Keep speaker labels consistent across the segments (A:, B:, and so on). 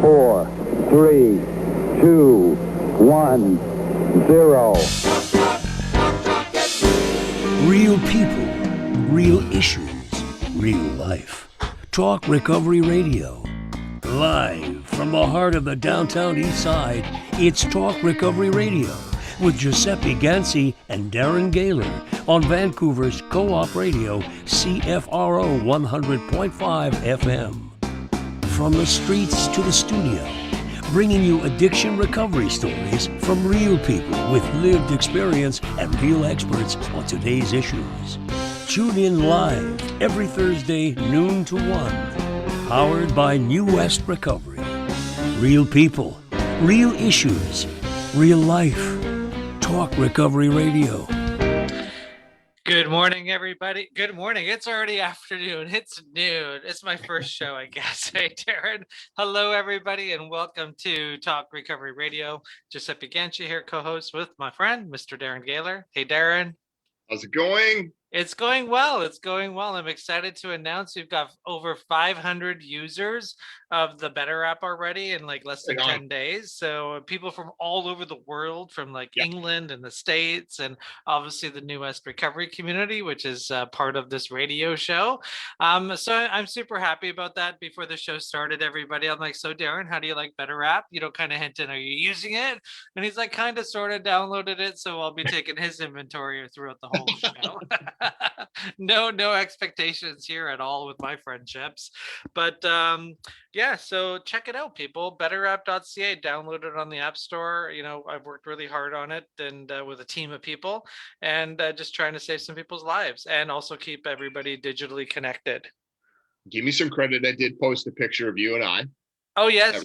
A: 4, 3, 2, 1, 0.
B: Real people, real issues, real life. Talk Recovery Radio. Live from the heart of the downtown east side, it's Talk Recovery Radio with Giuseppe Ganci and Darren Gaylor on Vancouver's Co-op Radio, CFRO 100.5 FM. From the streets to the studio, bringing you addiction recovery stories from real people with lived experience and real experts on today's issues. Tune in live every Thursday, noon to 1. Powered by New West Recovery. Real people, real issues, real life. Talk Recovery Radio.
C: Good morning, everybody. Good morning. It's already afternoon. It's noon. It's my first show, I guess. Hey, Darren. Hello, everybody, and welcome to Talk Recovery Radio. Giuseppe Ganci here, co-host with my friend, Mr. Darren Gaylor. Hey, Darren.
D: How's it going?
C: It's going well. It's going well. I'm excited to announce we've got over 500 users of the Better app already in like less than 10 days. So people from all over the world, from like England and the States, and obviously the New West Recovery community, which is part of this radio show. So I'm super happy about that. Before the show started, everybody, I'm like, so Darren, how do you like Better app? You know, kind of hinting, are you using it? And he's like, kind of, sort of downloaded it. So I'll be taking his inventory throughout the whole show. No expectations here at all with my friendships, but yeah, so check it out, people. betterapp.ca, download it on the App Store. You know, I've worked really hard on it and with a team of people, and just trying to save some people's lives and also keep everybody digitally connected.
D: Give me some credit. I did post a picture of you and I.
C: Oh, yes.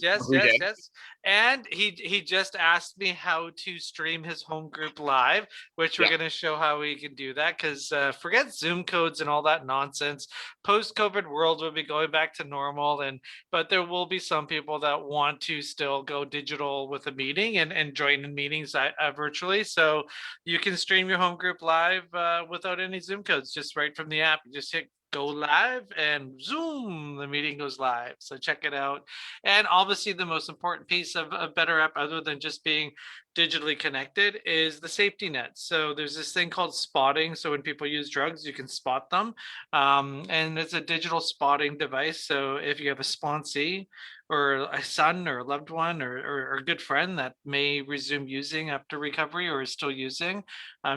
C: And he just asked me how to stream his home group live, which we're going to show how we can do that, because forget Zoom codes and all that nonsense. Post-COVID world will be going back to normal, but there will be some people that want to still go digital with a meeting and join in meetings virtually. So you can stream your home group live without any Zoom codes, just right from the app. You just hit go live and zoom, the meeting goes live. So check it out. And obviously the most important piece of Better app, other than just being digitally connected, is the safety net. So there's this thing called spotting. So when people use drugs, you can spot them. And it's a digital spotting device. So if you have a sponsee or a son or a loved one or a good friend that may resume using after recovery or is still using,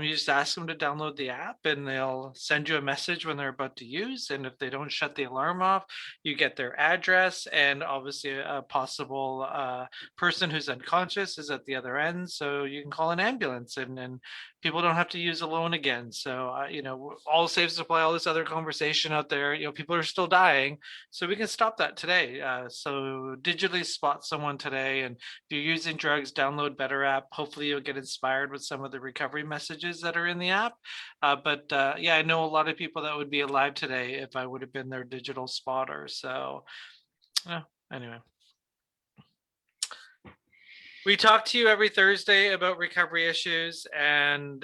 C: you just ask them to download the app and they'll send you a message when they're about to use. And if they don't shut the alarm off, you get their address, and obviously a possible person who's unconscious is at the other end. So you can call an ambulance and people don't have to use alone again. So, you know, all safe supply, all this other conversation out there, you know, people are still dying. So we can stop that today. So digitally spot someone today. And if you're using drugs, download Better app. Hopefully you'll get inspired with some of the recovery messages that are in the app. But yeah, I know a lot of people that would be alive today if I would have been their digital spotter. So anyway. We talk to you every Thursday about recovery issues, and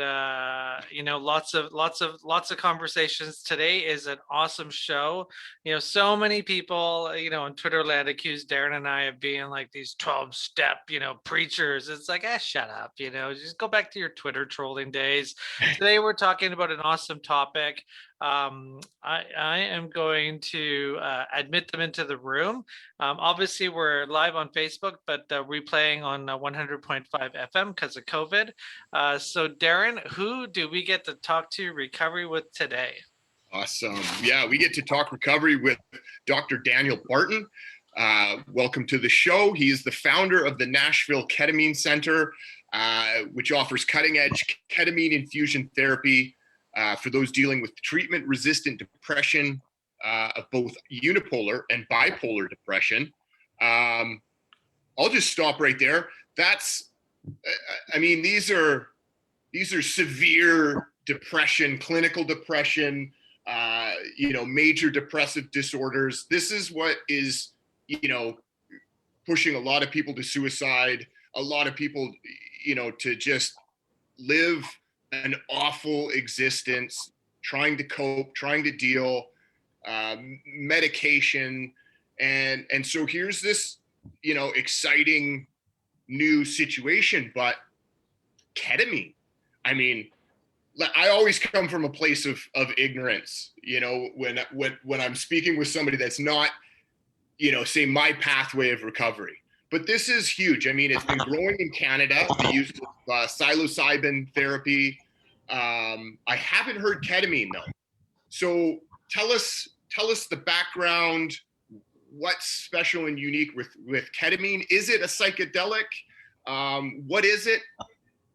C: you know, lots of conversations. Today is an awesome show. You know, so many people, you know, on Twitter land accuse Darren and I of being like these 12-step, you know, preachers. It's like, shut up, you know, just go back to your Twitter trolling days. Today we're talking about an awesome topic. I am going to admit them into the room. Obviously, we're live on Facebook, but replaying on 100.5 FM because of COVID. So, Darren, who do we get to talk to recovery with today?
D: Awesome. Yeah, we get to talk recovery with Dr. Daniel Barton. Welcome to the show. He is the founder of the Nashville Ketamine Centre, which offers cutting-edge ketamine infusion therapy for those dealing with treatment-resistant depression of both unipolar and bipolar depression. I'll just stop right there. I mean, these are severe depression, clinical depression, you know, major depressive disorders. This is what is, you know, pushing a lot of people to suicide, a lot of people, you know, to just live an awful existence, trying to cope, trying to deal, medication. And so here's this exciting new situation, but ketamine, I mean, I always come from a place of ignorance, when I'm speaking with somebody that's not, say my pathway of recovery. But this is huge. I mean, it's been growing in Canada, the use of psilocybin therapy. I haven't heard ketamine though. So tell us the background. What's special and unique with ketamine? Is it a psychedelic? What is it?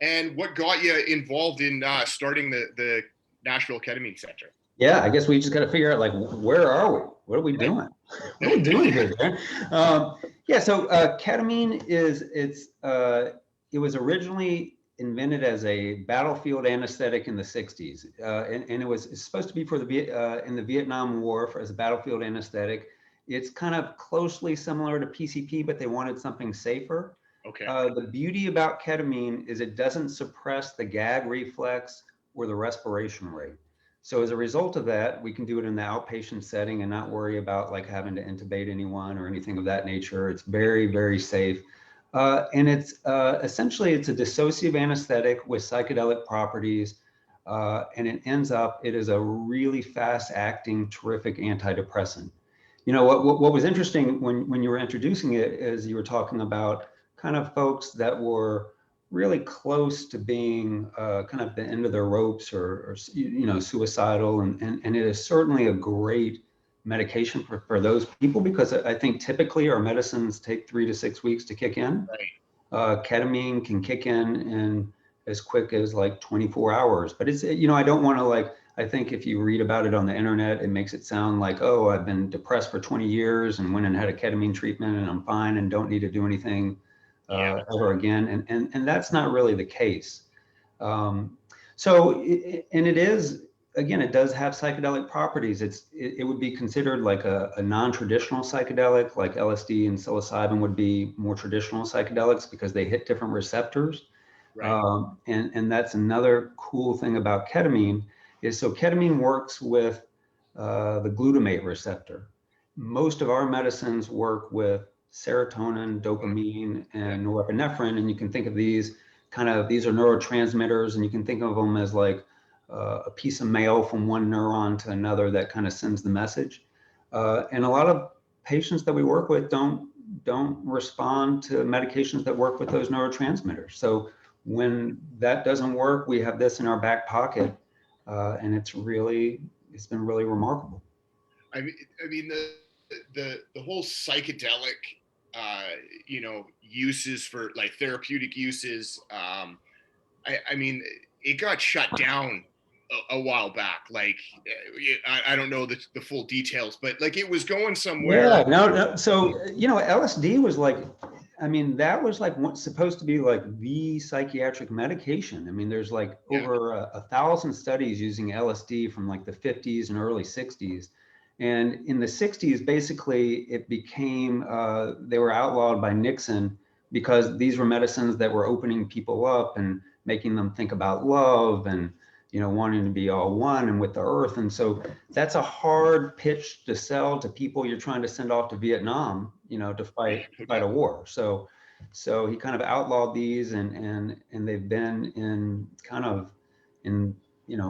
D: And what got you involved in starting the Nashville Ketamine Centre?
E: Yeah, I guess we just got to figure out, like, where are we? What are we doing? What are we doing here? Yeah, so ketamine it was originally invented as a battlefield anesthetic in the 60s. And it's supposed to be for in the Vietnam War as a battlefield anesthetic. It's kind of closely similar to PCP, but they wanted something safer.
D: Okay.
E: The beauty about ketamine is it doesn't suppress the gag reflex or the respiration rate. So as a result of that, we can do it in the outpatient setting and not worry about like having to intubate anyone or anything of that nature. It's very, very safe. And it's essentially, it's a dissociative anesthetic with psychedelic properties. And it is a really fast acting, terrific antidepressant. What was interesting when you were introducing it is you were talking about kind of folks that were really close to being kind of the end of their ropes or suicidal. And it is certainly a great medication for those people, because I think typically our medicines take 3 to 6 weeks to kick in.
D: Right.
E: Ketamine can kick in as quick as like 24 hours. But it's, I don't want to I think if you read about it on the internet, it makes it sound like, oh, I've been depressed for 20 years and went and had a ketamine treatment and I'm fine and don't need to do anything ever again. And that's not really the case. It is, again, it does have psychedelic properties. It would be considered like a non-traditional psychedelic, like LSD and psilocybin would be more traditional psychedelics because they hit different receptors.
D: Right.
E: And that's another cool thing about ketamine is, so ketamine works with the glutamate receptor. Most of our medicines work with serotonin, dopamine, and norepinephrine. And you can think of these are neurotransmitters, and you can think of them as like a piece of mail from one neuron to another that kind of sends the message. And a lot of patients that we work with don't respond to medications that work with those neurotransmitters. So when that doesn't work, we have this in our back pocket, and it's been really remarkable.
D: I mean the whole psychedelic uses for like therapeutic uses, I mean it got shut down a while back. Like I don't know the full details, but like it was going somewhere.
E: Yeah, no. So LSD was like, that was like what's supposed to be like the psychiatric medication. I mean, there's like over 1,000 studies using LSD from like the 50s and early 60s. And in the 60s, basically, it became, they were outlawed by Nixon because these were medicines that were opening people up and making them think about love and, wanting to be all one and with the earth. And so that's a hard pitch to sell to people you're trying to send off to Vietnam, to fight a war. So he kind of outlawed these, and they've been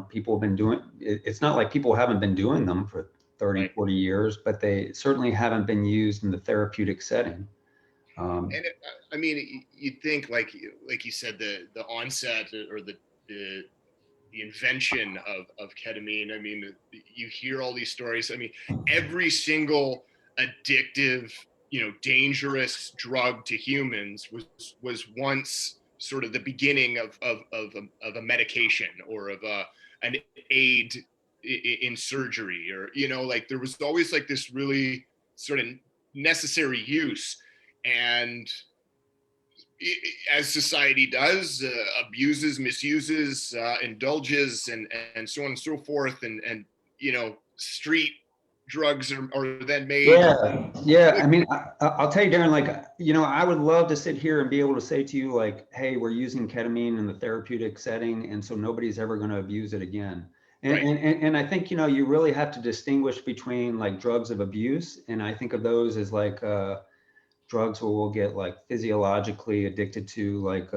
E: people have been doing, it's not like people haven't been doing them for 30, 40 years, but they certainly haven't been used in the therapeutic setting.
D: You'd think like you said, the onset or the invention of ketamine. I mean, you hear all these stories. I mean, every single addictive, dangerous drug to humans was once sort of the beginning of a medication or of an aid in surgery, or like there was always like this really sort of necessary use. And as society does, abuses, misuses, indulges, and so on and so forth, and street drugs are then made.
E: Yeah. I mean, I'll tell you, Darren, like, I would love to sit here and be able to say to you, like, hey, we're using ketamine in the therapeutic setting, and so nobody's ever going to abuse it again. And I think, you really have to distinguish between like drugs of abuse. And I think of those as like drugs where we'll get like physiologically addicted to like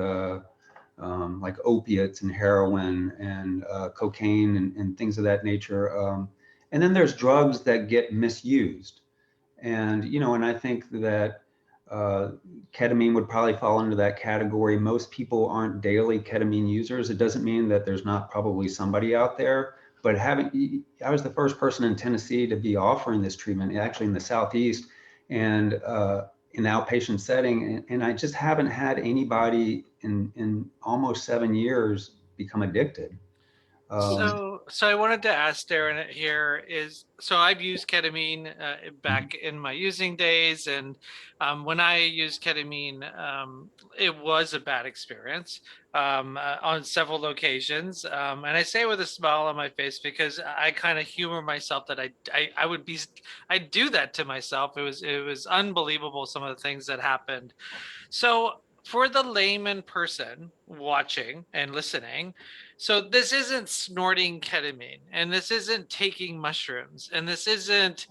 E: opiates and heroin and cocaine and things of that nature. And then there's drugs that get misused. And, and I think that ketamine would probably fall into that category. Most people aren't daily ketamine users. It doesn't mean that there's not probably somebody out there, but I was the first person in Tennessee to be offering this treatment, actually in the Southeast, and in the outpatient setting. And I just haven't had anybody in almost 7 years become addicted.
C: So I wanted to ask Darren here so I've used ketamine back in my using days, and when I used ketamine, it was a bad experience on several occasions, and I say it with a smile on my face because I kind of humor myself that I'd do that to myself. It was unbelievable, some of the things that happened. So for the layman person watching and listening, so this isn't snorting ketamine, and this isn't taking mushrooms, and this isn't,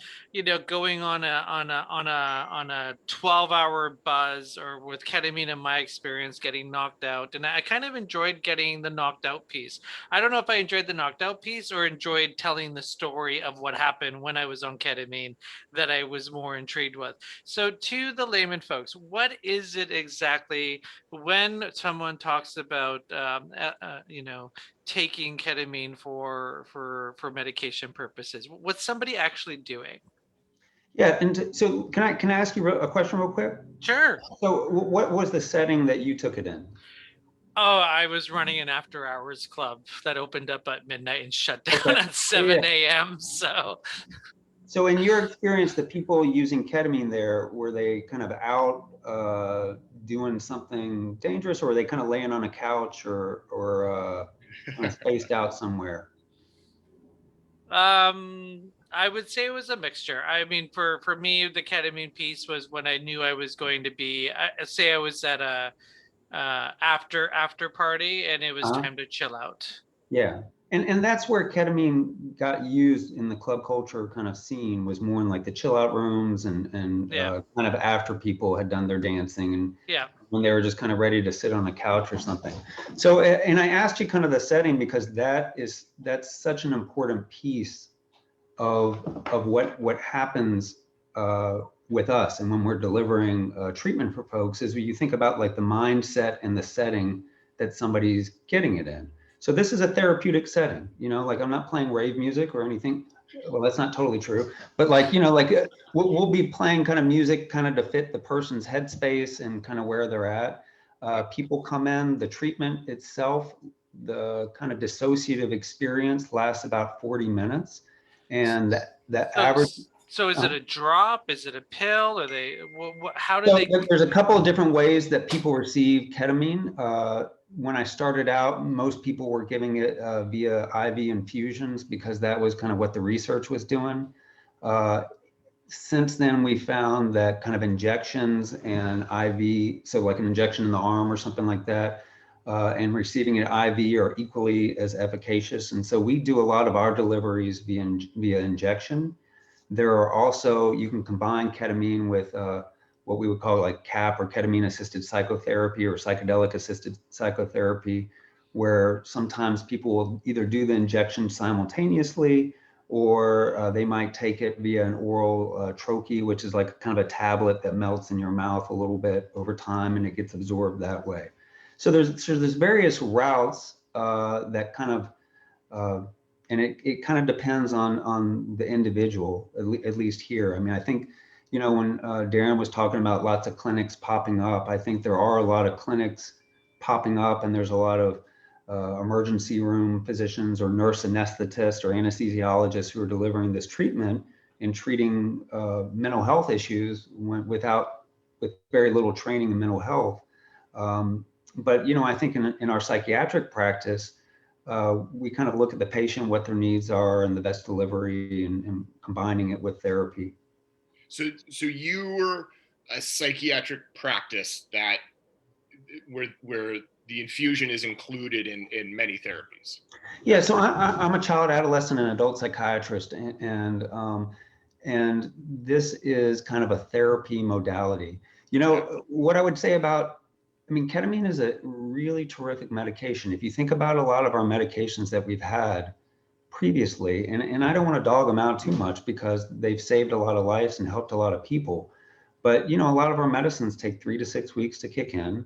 C: going on a 12-hour buzz, or with ketamine, in my experience, getting knocked out. And I kind of enjoyed getting the knocked out piece. I don't know if I enjoyed the knocked out piece or enjoyed telling the story of what happened when I was on ketamine that I was more intrigued with. So to the layman folks, what is it exactly when someone talks about, taking ketamine for medication purposes? What's somebody actually doing?
E: Yeah, and so can I ask you a question real quick?
C: Sure.
E: So what was the setting that you took it in?
C: Oh, I was running an after hours club that opened up at midnight and shut down at 7 a.m.
E: So in your experience, the people using ketamine there, were they kind of out doing something dangerous, or were they kind of laying on a couch or kind of spaced out somewhere?
C: I would say it was a mixture. I mean, for me, the ketamine piece was when I knew I was going to be, say I was at a after party and it was time to chill out.
E: Yeah. And that's where ketamine got used in the club culture kind of scene, was more in like the chill out rooms and kind of after people had done their dancing and when they were just kind of ready to sit on a couch or something. So, and I asked you kind of the setting because that's such an important piece of what happens with us. And when we're delivering treatment for folks, is when you think about like the mindset and the setting that somebody's getting it in. So this is a therapeutic setting, like I'm not playing rave music or anything. Well, that's not totally true, but like, we'll be playing kind of music kind of to fit the person's headspace and kind of where they're at. People come in, the treatment itself, the kind of dissociative experience lasts about 40 minutes. And the average.
C: So is it a drop? Is it a pill? Are they, how do they?
E: There's a couple of different ways that people receive ketamine. When I started out, most people were giving it via IV infusions because that was kind of what the research was doing. Since then, we found that kind of injections and IV, so like an injection in the arm or something like that, and receiving it IV are equally as efficacious. And so we do a lot of our deliveries via injection. There are also, you can combine ketamine with what we would call like CAP, or ketamine assisted psychotherapy, or psychedelic assisted psychotherapy, where sometimes people will either do the injection simultaneously, or they might take it via an oral troche, which is like kind of a tablet that melts in your mouth a little bit over time and it gets absorbed that way. So there's various routes that kind of, and it kind of depends on the individual, at least here. I mean, I think, when Darren was talking about lots of clinics popping up, I think there are a lot of clinics popping up, and there's a lot of emergency room physicians or nurse anesthetists or anesthesiologists who are delivering this treatment and treating mental health issues with very little training in mental health. But, I think in our psychiatric practice, we kind of look at the patient, what their needs are, and the best delivery, and combining it with therapy.
D: So you were a psychiatric practice where the infusion is included in many therapies.
E: Yeah, so I'm a child, adolescent, and adult psychiatrist, and this is kind of a therapy modality. You know, what I would say about, I mean, ketamine is a really terrific medication. If you think about a lot of our medications that we've had previously, and I don't want to dog them out too much because they've saved a lot of lives and helped a lot of people. But, you know, a lot of our medicines take 3 to 6 weeks to kick in.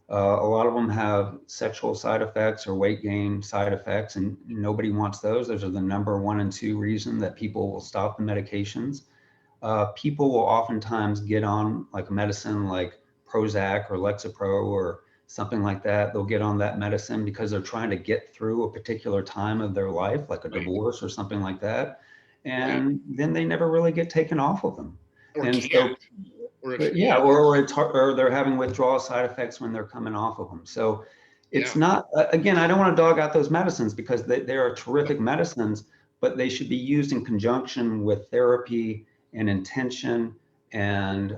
E: A lot of them have sexual side effects or weight gain side effects, and nobody wants those. Those are the number 1 and 2 reason that people will stop the medications. People will oftentimes get on like a medicine like Prozac or Lexapro or something like that. They'll get on that medicine because they're trying to get through a particular time of their life, like a divorce or something like that. And then they never really get taken off of them.
D: Or
E: and
D: can't.
E: Or they're having withdrawal side effects when they're coming off of them. So it's not, again, I don't want to dog out those medicines because they are terrific medicines, but they should be used in conjunction with therapy and intention and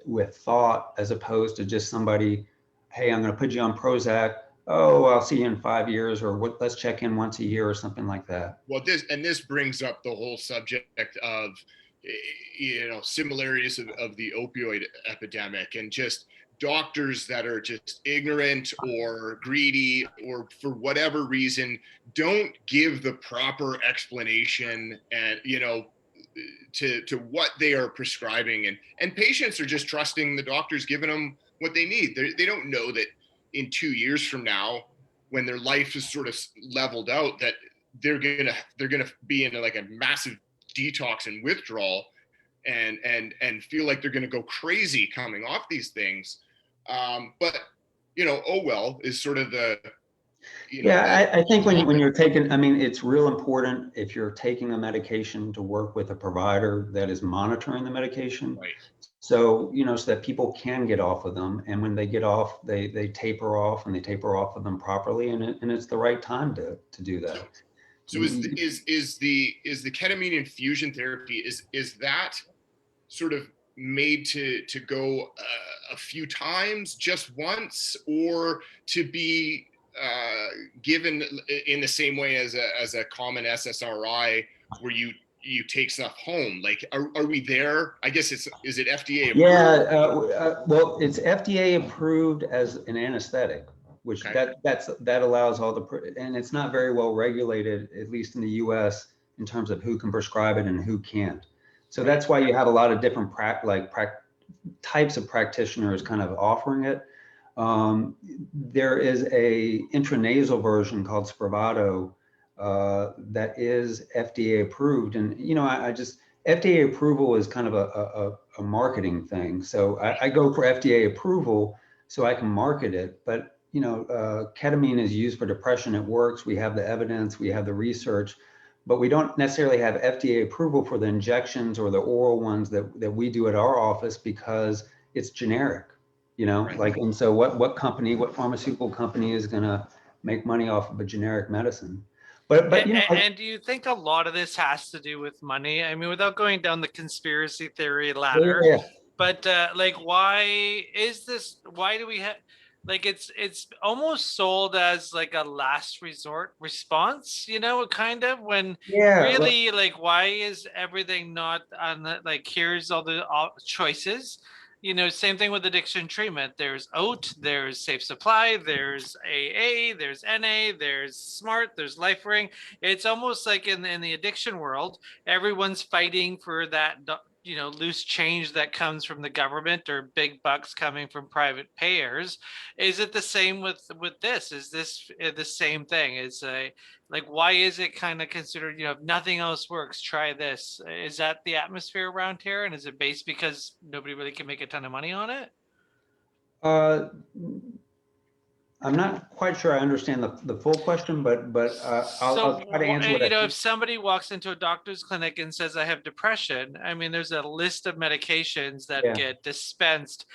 E: with thought, as opposed to just somebody, hey, I'm going to put you on Prozac. Oh, I'll see you in 5 years, or let's check in once a year or something like that.
D: Well, this brings up the whole subject of, you know, similarities of the opioid epidemic, and just doctors that are just ignorant or greedy or for whatever reason don't give the proper explanation and, you know, to what they are prescribing, and patients are just trusting the doctors giving them what they need. They don't know that in 2 years from now, when their life is sort of leveled out, that they're gonna be in like a massive detox and withdrawal and feel like they're going to go crazy coming off these things. But, you know, oh well is sort of the, you know,
E: I think when you're taking, I mean, it's real important if you're taking a medication to work with a provider that is monitoring the medication.
D: Right.
E: So, you know, so that people can get off of them. And when they get off, they taper off, and they taper off of them properly. And it's the right time to do that.
D: So is the ketamine infusion therapy, is that sort of made to go a few times, just once, or to be given in the same way as a common SSRI, where you take stuff home? Like, are we there? I guess is it FDA approved?
E: Yeah, well, it's FDA approved as an anesthetic, which that allows all the, and it's not very well regulated, at least in the US, in terms of who can prescribe it and who can't. So that's why you have a lot of different types of practitioners kind of offering it. There is a intranasal version called Spravato that is FDA approved. And, you know, FDA approval is kind of a marketing thing. So I go for FDA approval so I can market it. But, you know, ketamine is used for depression. It works. We have the evidence, we have the research, but we don't necessarily have FDA approval for the injections or the oral ones that we do at our office because it's generic, you know, like, and so what pharmaceutical company is going to make money off of a generic medicine? But you know,
C: and do you think a lot of this has to do with money? I mean, without going down the conspiracy theory ladder, but like, why do we have, like, it's almost sold as like a last resort response, you know, kind of, when really, like, why is everything not on the, like, here's all the choices? You know, same thing with addiction treatment. There's OAT, there's Safe Supply, there's AA, there's NA, there's SMART, there's LifeRing. It's almost like in the addiction world, everyone's fighting for that, you know, loose change that comes from the government or big bucks coming from private payers. Is it the same with this? Is this the same thing? Is like, why is it kind of considered, you know, if nothing else works, try this? Is that the atmosphere around here? And is it based because nobody really can make a ton of money on it?
E: I'm not quite sure I understand the full question, but I'll try to answer what
C: you know, if somebody walks into a doctor's clinic and says, I have depression, I mean, there's a list of medications that get dispensed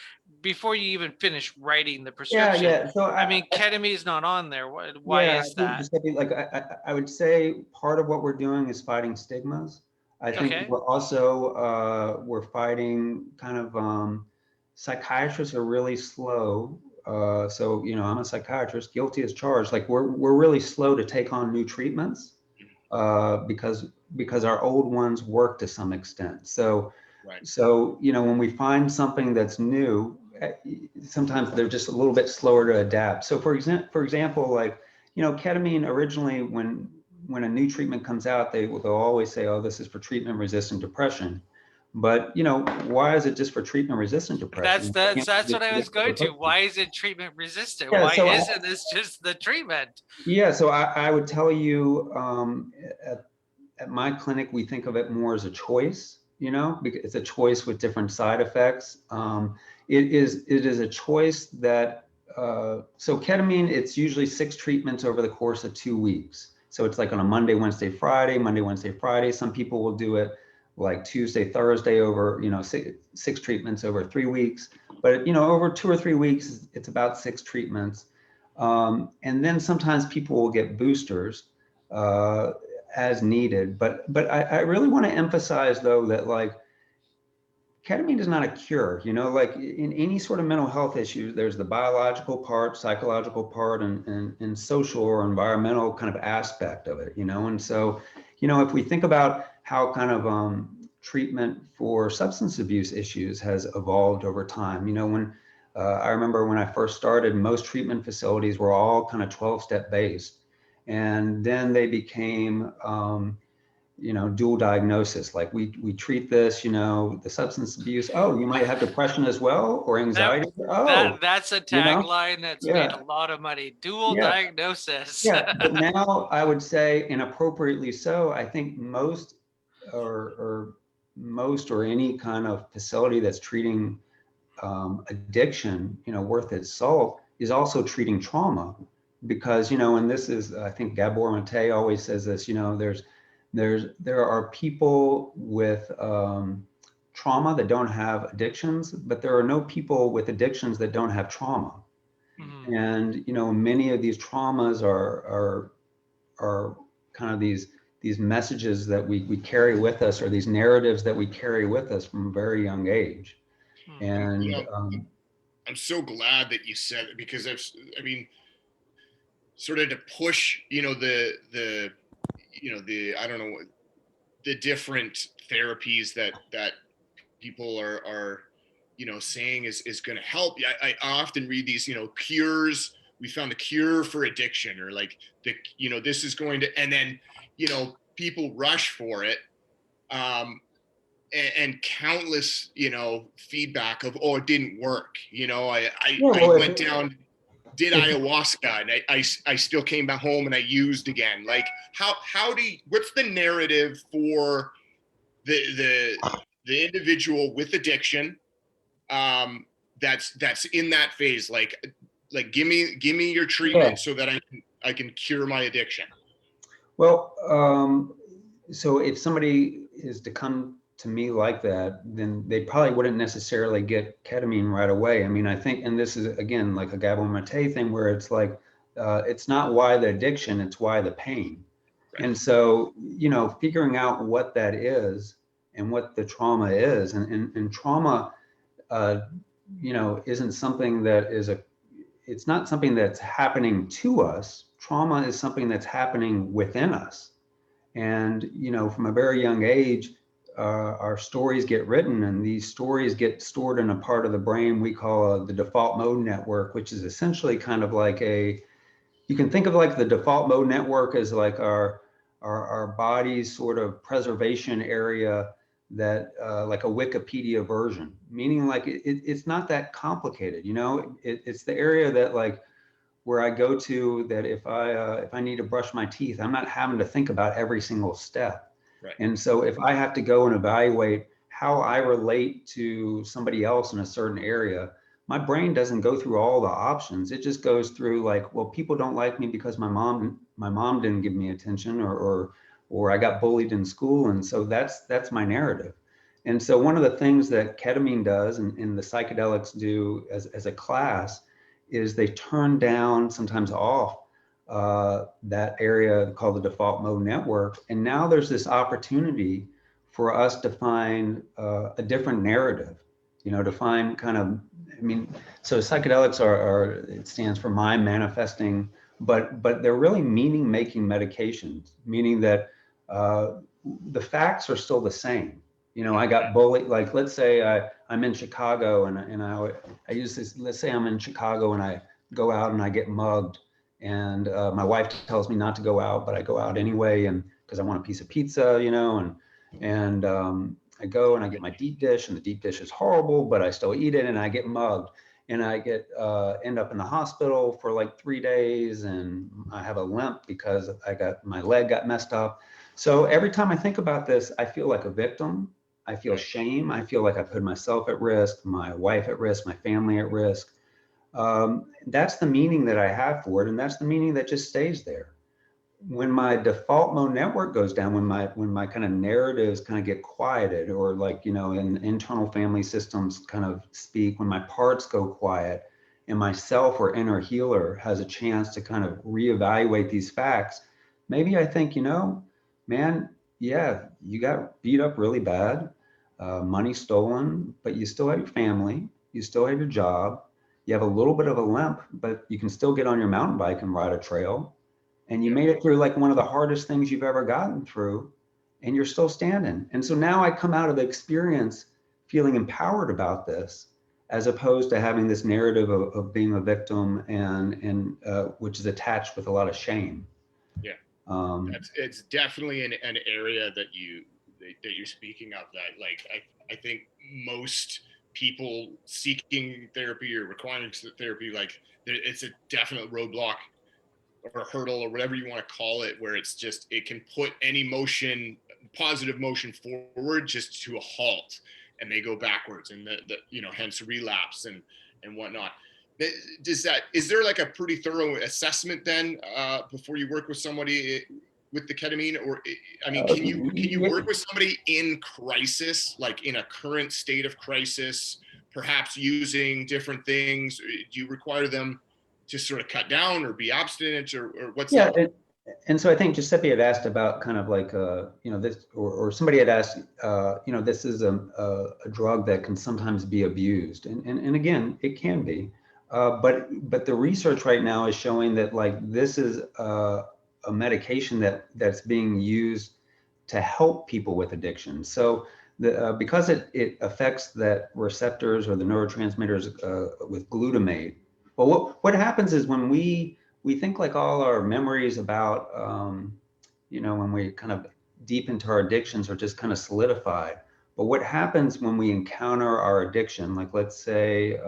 C: before you even finish writing the prescription.
E: So
C: I mean, ketamine is not on there. Why is that?
E: Like, I would say part of what we're doing is fighting stigmas. I think we're also we're fighting kind of psychiatrists are really slow. So, you know, I'm a psychiatrist, guilty as charged. Like, we're really slow to take on new treatments because our old ones work to some extent. So
D: Right.
E: So, when we find something that's new, sometimes they're just a little bit slower to adapt. So for example, like, ketamine originally, when a new treatment comes out, they'll always say, oh, this is for treatment resistant depression. But, why is it just for treatment resistant depression?
C: That's what I was going to. Why is it treatment resistant?
E: Yeah,
C: Why
E: so
C: isn't this just the treatment?
E: Yeah, so I would tell you, at my clinic, we think of it more as a choice, because it's a choice with different side effects. It is a choice that, so ketamine, it's usually 6 treatments over the course of 2 weeks. So it's like on a Monday, Wednesday, Friday, Monday, Wednesday, Friday. Some people will do it like Tuesday, Thursday over, 6 treatments over 3 weeks. But, over 2 or 3 weeks, it's about 6 treatments. And then sometimes people will get boosters as needed. But I really want to emphasize, though, that like ketamine is not a cure. Like in any sort of mental health issue, there's the biological part, psychological part, and social or environmental kind of aspect of it. And so, if we think about how kind of treatment for substance abuse issues has evolved over time, when I remember when I first started, most treatment facilities were all kind of 12-step based. And then they became, dual diagnosis. Like we treat this, the substance abuse. Oh, you might have depression as well, or anxiety.
C: That's a tagline that's made a lot of money. Dual diagnosis.
E: Yeah, but now I would say, inappropriately so, I think most or any kind of facility that's treating addiction, worth its salt, is also treating trauma, because, and this is, I think Gabor Mate always says this, there are people with trauma that don't have addictions, but there are no people with addictions that don't have trauma. Mm-hmm. And, many of these traumas are kind of these messages that we carry with us, or these narratives that we carry with us from a very young age. And
D: I'm so glad that you said it, because sort of to push, the I don't know, the different therapies that people are saying is going to help. I often read these, cures. We found a cure for addiction, or like this is going to, and then, people rush for it. And countless, feedback of, oh, it didn't work. I went down, did ayahuasca, and I still came back home and I used again. Like what's the narrative for the individual with addiction, that's in that phase? Like give me your treatment so that I can cure my addiction.
E: Well, so if somebody is to come to me like that, then they probably wouldn't necessarily get ketamine right away. I think, and this is again like a Gabor Mate thing, where it's like, it's not why the addiction, it's why the pain. Right. And so, figuring out what that is and what the trauma is, and trauma, isn't something that it's not something that's happening to us. Trauma is something that's happening within us. And, from a very young age, our stories get written, and these stories get stored in a part of the brain we call the default mode network, which is essentially kind of like you can think of like the default mode network as like our body's sort of preservation area, that like a Wikipedia version, meaning like it's not that complicated. It's the area that like where I go to, that if I need to brush my teeth, I'm not having to think about every single step. Right. And so if I have to go and evaluate how I relate to somebody else in a certain area, my brain doesn't go through all the options. It just goes through like, well, people don't like me because my mom didn't give me attention, or I got bullied in school. And so that's my narrative. And so one of the things that ketamine does, and the psychedelics do as a class, is they turn down, sometimes off, that area called the default mode network. And now there's this opportunity for us to find a different narrative, to find kind of, so psychedelics are it stands for mind manifesting, but they're really meaning making medications, meaning that the facts are still the same. I got bullied. Like, let's say I'm in Chicago and I use this, let's say I'm in Chicago and I go out and I get mugged, and my wife tells me not to go out, but I go out anyway, and because I want a piece of pizza, and I go and I get my deep dish, and the deep dish is horrible, but I still eat it, and I get mugged, and I end up in the hospital for like 3 days, and I have a limp because my leg got messed up. So every time I think about this, I feel like a victim. I feel shame. I feel like I put myself at risk, my wife at risk, my family at risk. That's the meaning that I have for it, and that's the meaning that just stays there. When my default mode network goes down, when my kind of narratives kind of get quieted, or like, in internal family systems kind of speak, when my parts go quiet and my self or inner healer has a chance to kind of reevaluate these facts, maybe I think, man, yeah, you got beat up really bad, money stolen, but you still have your family, you still have your job, you have a little bit of a limp, but you can still get on your mountain bike and ride a trail. And you made it through like one of the hardest things you've ever gotten through, and you're still standing. And so now I come out of the experience feeling empowered about this, as opposed to having this narrative of being a victim and which is attached with a lot of shame.
D: Yeah, it's definitely an area that you're speaking of. That, like, I think most people seeking therapy or requiring therapy, like, it's a definite roadblock or hurdle or whatever you want to call it, where it's just, it can put any positive motion forward just to a halt, and they go backwards, and hence relapse and whatnot. Is there like a pretty thorough assessment then before you work with somebody with the ketamine? Or, I mean, can you work with somebody in crisis, like in a current state of crisis, perhaps using different things? Do you require them to sort of cut down or be abstinent, or what's that?
E: And so I think Giuseppe had asked about kind of like this, or somebody had asked, this is a drug that can sometimes be abused, and again, it can be, but the research right now is showing that, like, this is a medication that's being used to help people with addiction. So because it affects that receptors or the neurotransmitters with glutamate. Well, what happens is when we think, like, all our memories about, when we kind of deep into our addictions are just kind of solidified. But what happens when we encounter our addiction, like, let's say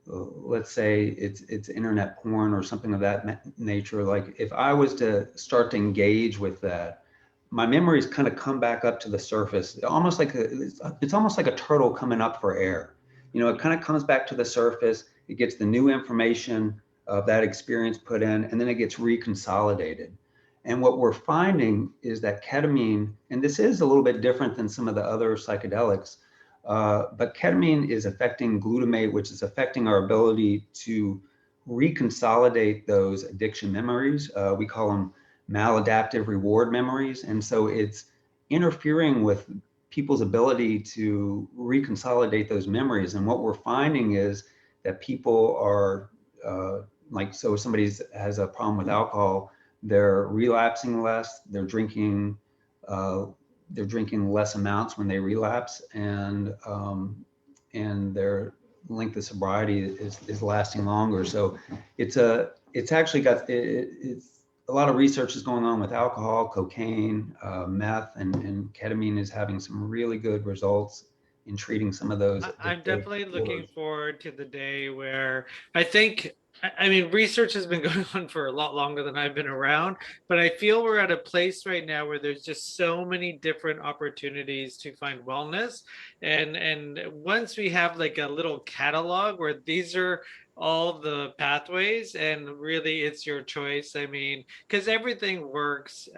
E: it's internet porn or something of that nature. Like, if I was to start to engage with that, my memories kind of come back up to the surface, almost like it's almost like a turtle coming up for air. It kind of comes back to the surface. It gets the new information of that experience put in, and then it gets reconsolidated. And what we're finding is that ketamine, and this is a little bit different than some of the other psychedelics, but ketamine is affecting glutamate, which is affecting our ability to reconsolidate those addiction memories. We call them maladaptive reward memories. And so it's interfering with people's ability to reconsolidate those memories. And what we're finding is that people are so if somebody has a problem with alcohol, they're relapsing less, they're drinking less amounts when they relapse, and their length of sobriety is lasting longer. So it's actually got it's a lot of research is going on with alcohol, cocaine, meth, and ketamine is having some really good results in treating some of those.
C: I'm definitely looking forward to the day where I mean, research has been going on for a lot longer than I've been around, but I feel we're at a place right now where there's just so many different opportunities to find wellness. And once we have like a little catalog where these are all the pathways, and really it's your choice. I mean, because everything works.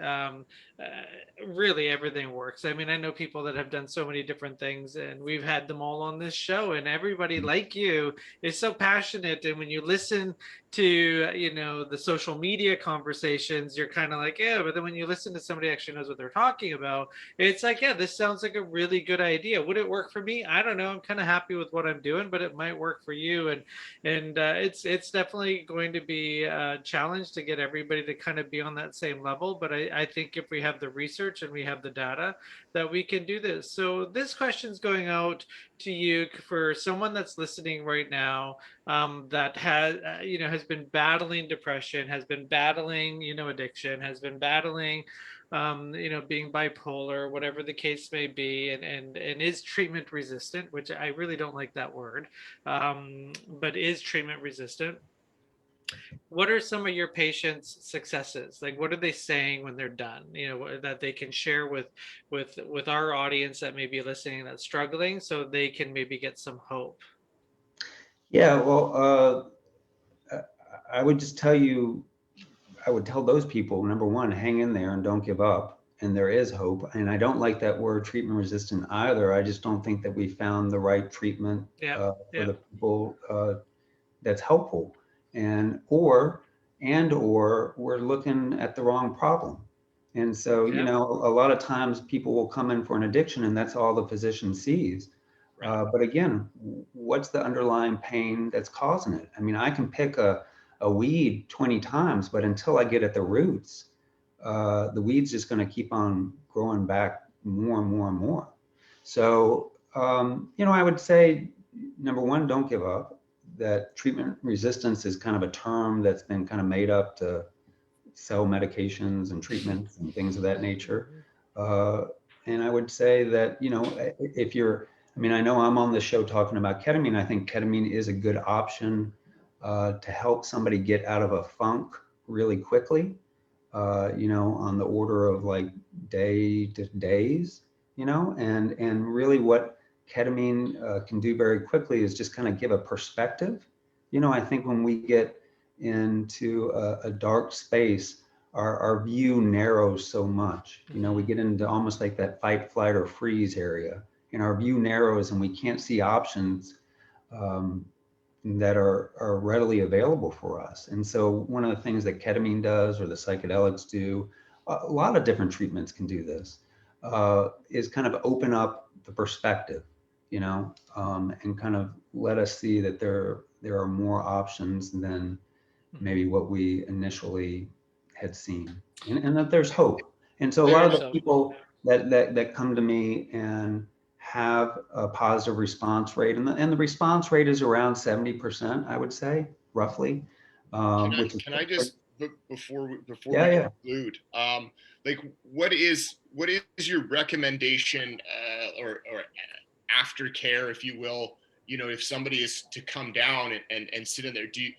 C: Really everything works. I mean, I know people that have done so many different things, and we've had them all on this show, and everybody like you is so passionate. And when you listen to, you know, the social media conversations, you're kind of like, yeah, but then when you listen to somebody who actually knows what they're talking about, it's like, yeah, this sounds like a really good idea. Would it work for me? I don't know. I'm kind of happy with what I'm doing, but it might work for you. And it's definitely going to be a challenge to get everybody to kind of be on that same level. But I think if we have the research and we have the data, that we can do this. So this question's going out to you for someone that's listening right now, that has, you know, has been battling depression, has been battling, you know, addiction, has been battling, you know, being bipolar, whatever the case may be, and is treatment resistant, which I really don't like that word, but is treatment resistant. What are some of your patients' successes? Like, what are they saying when they're done? You know, that they can share with our audience that may be listening that's struggling, so they can maybe get some hope.
E: Yeah, well, I would just tell you, I would tell those people, number one, hang in there and don't give up. And there is hope. And I don't like that word treatment resistant either. I just don't think that we found the right treatment for the people that's helpful. Or we're looking at the wrong problem. And so, you know, a lot of times people will come in for an addiction and that's all the physician sees. But again, what's the underlying pain that's causing it? I mean, I can pick a weed 20 times, but until I get at the roots, the weed's just going to keep on growing back more and more and more. So, you know, I would say, number one, don't give up. That treatment resistance is kind of a term that's been kind of made up to sell medications and treatments and things of that nature. And I would say that, you know, if you're, I mean, I know I'm on the show talking about ketamine. I think ketamine is a good option to help somebody get out of a funk really quickly, you know, on the order of like day to days, you know, and really what ketamine can do very quickly is just kind of give a perspective. You know, I think when we get into a dark space, our view narrows so much. You know, we get into almost like that fight, flight, or freeze area, and our view narrows and we can't see options that are readily available for us. And so one of the things that ketamine does, or the psychedelics do, a lot of different treatments can do this, is kind of open up the perspective, you know, and kind of let us see that there are more options than maybe what we initially had seen, and that there's hope. And so a lot of the people that come to me and have a positive response rate, and the response rate is around 70%, I would say, roughly.
D: Can I just, before we conclude, like what is your recommendation or aftercare, if you will? You know, if somebody is to come down and sit in there, do you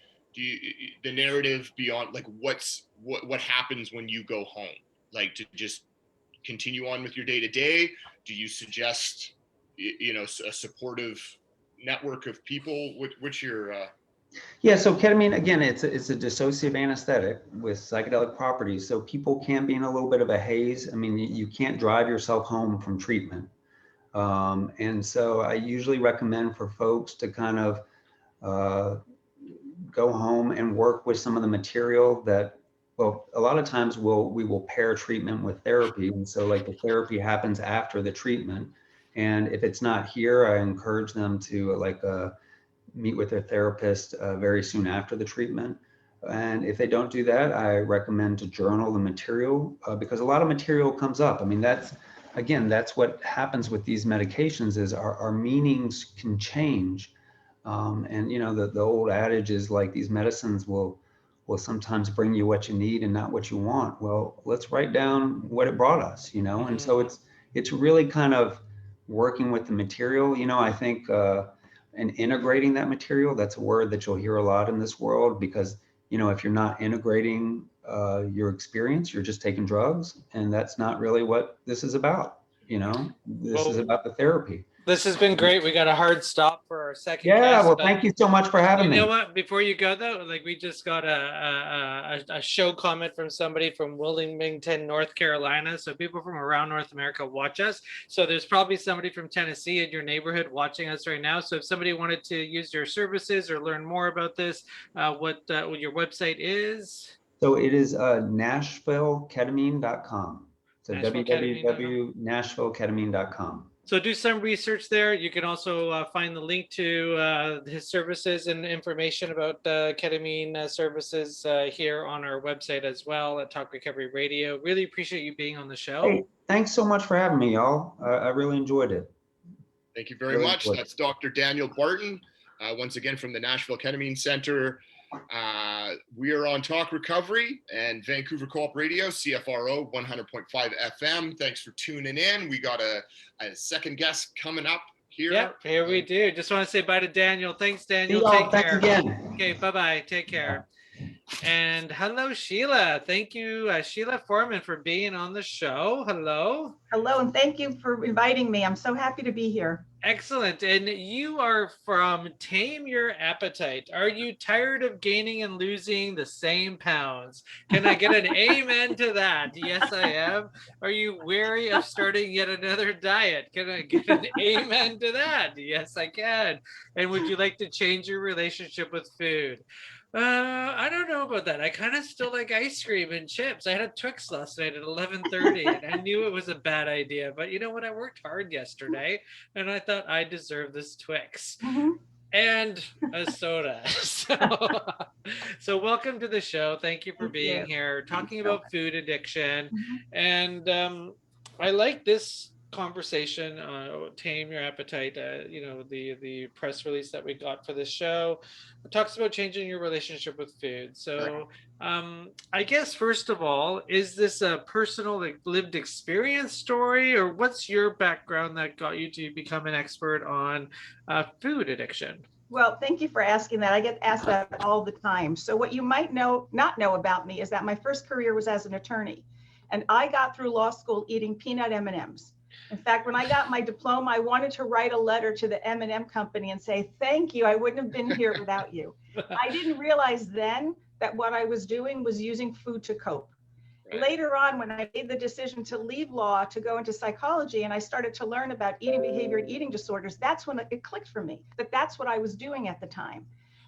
D: the narrative beyond, like what happens when you go home? Like, to just continue on with your day to day? Do you suggest, you know, a supportive network of people? What's your
E: Yeah, so ketamine, again, it's a dissociative anesthetic with psychedelic properties. So people can be in a little bit of a haze. I mean, you can't drive yourself home from treatment. And so I usually recommend for folks to kind of go home and work with some of the material that, well, a lot of times we will pair treatment with therapy. And so like the therapy happens after the treatment. And if it's not here, I encourage them to meet with their therapist very soon after the treatment. And if they don't do that, I recommend to journal the material because a lot of material comes up. I mean, that's what happens with these medications is our meanings can change. And you know, the old adage is like these medicines will sometimes bring you what you need and not what you want. Well, let's write down what it brought us, you know? And so it's really kind of working with the material, you know. I think, and integrating that material, that's a word that you'll hear a lot in this world, because, you know, if you're not integrating your experience, you're just taking drugs, and that's not really what this is about, you know. This is about the therapy.
C: This has been great. We got a hard stop for our second
E: Yeah,
C: guest.
E: well,
C: But
E: thank you so much for having me.
C: you know what? Before you go though, like we just got a show comment from somebody from Wilmington, North Carolina. So people from around North America watch us. So there's probably somebody from Tennessee in your neighborhood watching us right now. So if somebody wanted to use your services or learn more about this, what your website is?
E: So it is NashvilleKetamine.com. So
C: NashvilleKetamine.com.
E: www.NashvilleKetamine.com.
C: So do some research there. You can also find the link to his services and information about ketamine services here on our website as well at Talk Recovery Radio. Really appreciate you being on the show.
E: Hey, thanks so much for having me, y'all. I really enjoyed it.
D: Thank you very much. That's Dr. Daniel Barton, once again from the Nashville Ketamine Centre. We are on Talk Recovery and Vancouver Co-op Radio, CFRO 100.5 FM. Thanks for tuning in. We got a second guest coming up here.
C: Yep, here we do. Just want to say bye to Daniel. Thanks, Daniel.
E: Take
C: care.
E: Thanks again.
C: Okay, bye-bye. Take care. And hello, Sheila. Thank you, Sheila Foreman, for being on the show. Hello.
F: Hello, and thank you for inviting me. I'm so happy to be here.
C: Excellent. And you are from Tame Your Appetite. Are you tired of gaining and losing the same pounds? Can I get an amen to that? Yes, I am. Are you weary of starting yet another diet? Can I get an amen to that? Yes, I can. And would you like to change your relationship with food? I don't know about that. I kind of still like ice cream and chips. I had a Twix last night at 11:30 and I knew it was a bad idea, but you know what? I worked hard yesterday and I thought I deserve this Twix and a soda. So welcome to the show. Thank you for being here, talking about food addiction. And I like this conversation, Tame Your Appetite, the press release that we got for this show. It talks about changing your relationship with food. So I guess first of all, is this a personal lived experience story, or what's your background that got you to become an expert on food addiction?
F: Well, thank you for asking that. I get asked that all the time. So what you might not know about me is that my first career was as an attorney, and I got through law school eating peanut M&Ms. In fact, when I got my diploma, I wanted to write a letter to the M&M company and say, thank you, I wouldn't have been here without you. I didn't realize then that what I was doing was using food to cope. Right. Later on, when I made the decision to leave law to go into psychology and I started to learn about eating behavior and eating disorders, that's when it clicked for me, that that's what I was doing at the time.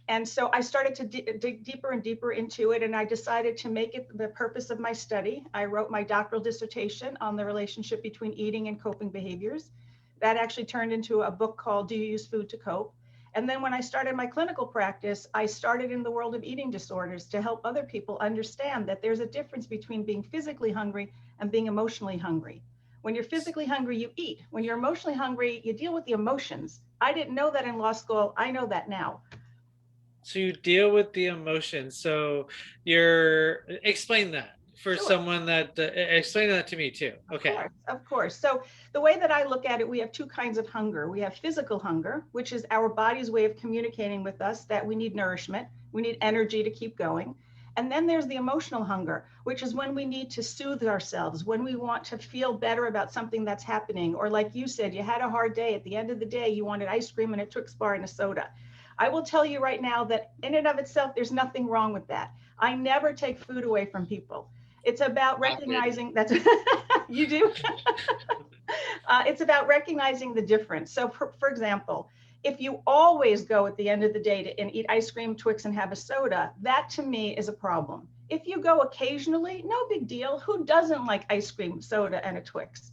F: And so I started to dig deeper and deeper into it, and I decided to make it the purpose of my study. I wrote my doctoral dissertation on the relationship between eating and coping behaviors. That actually turned into a book called Do You Use Food to Cope? And then when I started my clinical practice, I started in the world of eating disorders to help other people understand that there's a difference between being physically hungry and being emotionally hungry. When you're physically hungry, you eat. When you're emotionally hungry, you deal with the emotions. I didn't know that in law school. I know that now.
C: So you deal with the emotions. So explain that for someone that, explain that to me too. Okay.
F: Of course. So the way that I look at it, we have two kinds of hunger. We have physical hunger, which is our body's way of communicating with us that we need nourishment. We need energy to keep going. And then there's the emotional hunger, which is when we need to soothe ourselves, when we want to feel better about something that's happening. Or like you said, you had a hard day. At the end of the day, you wanted ice cream and a Twix bar and a soda. I will tell you right now that in and of itself, there's nothing wrong with that. I never take food away from people. It's about recognizing that's you do. It's about recognizing the difference. So for example, if you always go at the end of the day and eat ice cream, Twix, and have a soda, that to me is a problem. If you go occasionally, no big deal. Who doesn't like ice cream, soda, and a Twix?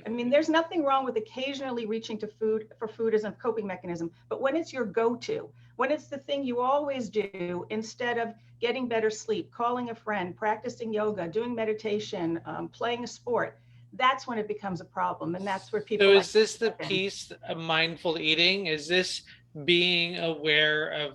F: I mean, there's nothing wrong with occasionally reaching to food as a coping mechanism, but when it's your go-to, when it's the thing you always do instead of getting better sleep, calling a friend, practicing yoga, doing meditation, playing a sport, that's when it becomes a problem. And that's where people—
C: So is this the piece of mindful eating? Is this being aware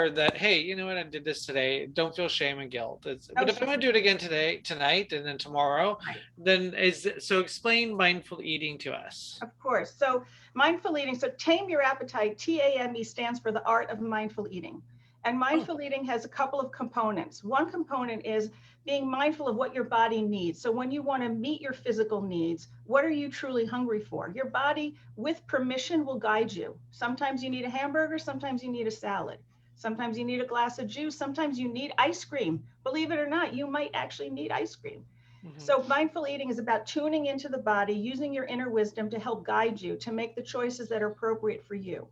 C: that, hey, you know what, I did this today, don't feel shame and guilt. But if I'm going to do it again tonight, and then tomorrow, then so explain mindful eating to us.
F: Of course. So mindful eating, so Tame Your Appetite, TAME stands for the art of mindful eating. And mindful eating has a couple of components. One component is being mindful of what your body needs. So when you want to meet your physical needs, What are you truly hungry for? Your body, with permission, will guide you. Sometimes you need a hamburger, sometimes you need a salad. Sometimes you need a glass of juice, sometimes you need ice cream. Believe it or not, you might actually need ice cream. So mindful eating is about tuning into the body, using your inner wisdom to help guide you to make the choices that are appropriate for you.